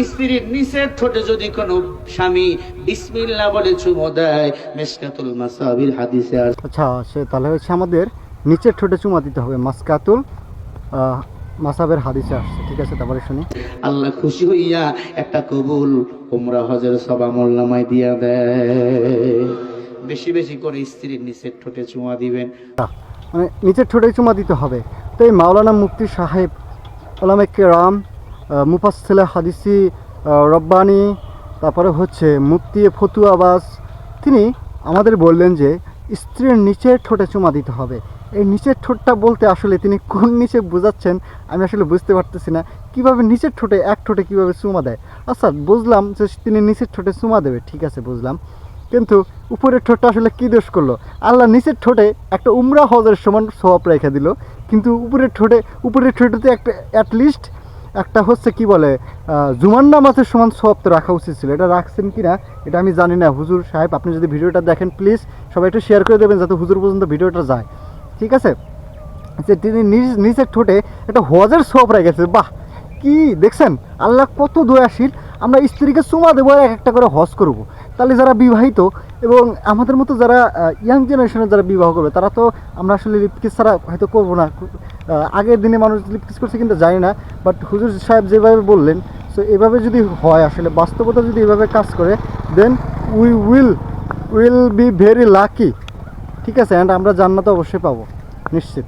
স্ত্রীর নিচের ঠোঁটে যদি কোনো স্বামী বিসমিল্লাহ বলে চুমো দেয়, মিশকাতুল মাসাবির হাদিসে আছে। আচ্ছা, সে তাহলে হচ্ছে আমাদের নিচের ঠোঁটে চুমা দিতে হবে, মাসকাতুল মাসাবের হাদিসে আসছে। ঠিক আছে, তারপরে শুনি। আল্লাহ খুশি হইয়া একটা কবুল উমরা হজের সব আমল নামায় দিয়া দেয়। বেশি বেশি করে স্ত্রীর নিচের ঠোঁটে চুমা দিবেন। মানে নিচের ঠোঁটে চুমা দিতে হবে। তো এই মাওলানা মুফতি সাহেব, ওলামা কেরাম, মুফাসসিলে হাদিসি রব্বানি, তারপরে হচ্ছে মুফতি ফতুয়াবাজ, তিনি আমাদের বললেন যে স্ত্রীর নিচের ঠোঁটে চুমা দিতে হবে। এই নিচের ঠোঁটটা বলতে আসলে তিনি কোন নিচে বোঝাচ্ছেন আমি আসলে বুঝতে পারতেছি না। কীভাবে নিচের ঠোঁটে, এক ঠোঁটে কীভাবে চুমা দেয়? আচ্ছা, বুঝলাম যে তিনি নিচের ঠোঁটে চুমা দেবে, ঠিক আছে বুঝলাম, কিন্তু উপরের ঠোঁটটা আসলে কী দোষ করলো? আল্লাহ নিচের ঠোঁটে একটা উমরা হজের সমান সওয়াব রেখে দিল, কিন্তু উপরের ঠোঁটেতে একটা অ্যাটলিস্ট একটা হচ্ছে কি বলে জুমার নামাজের সমান সওয়াব তো রাখা উচিত ছিল। এটা রাখছেন কি না এটা আমি জানি না। হুজুর সাহেব, আপনি যদি ভিডিওটা দেখেন প্লিজ সবাই একটু শেয়ার করে দেবেন যাতে হুজুর পর্যন্ত ভিডিওটা যায়। ঠিক আছে, যে তিনি নিচের ঠোঁটে একটা হজের সওয়াব রেখেছে। বাহ, কি দেখছেন আল্লাহ কত দয়াশীল। আমরা স্ত্রীকে চুমা দেবো, এক একটা করে হজ করব। তাহলে যারা বিবাহিত এবং আমাদের মতো যারা ইয়াং জেনারেশনের যারা বিবাহ করবে, তারা তো আমরা আসলে লিপকিস ছাড়া হয়তো করবো না। আগের দিনে মানুষ লিপকিস করছে কিন্তু জানি না, বাট হুজুর সাহেব যেভাবে বললেন, সো এভাবে যদি হয়, আসলে বাস্তবতা যদি এভাবে কাজ করে, then will be very lucky. ঠিক আছে, অ্যান্ড আমরা জান্নাত অবশ্যই পাবো, নিশ্চিত।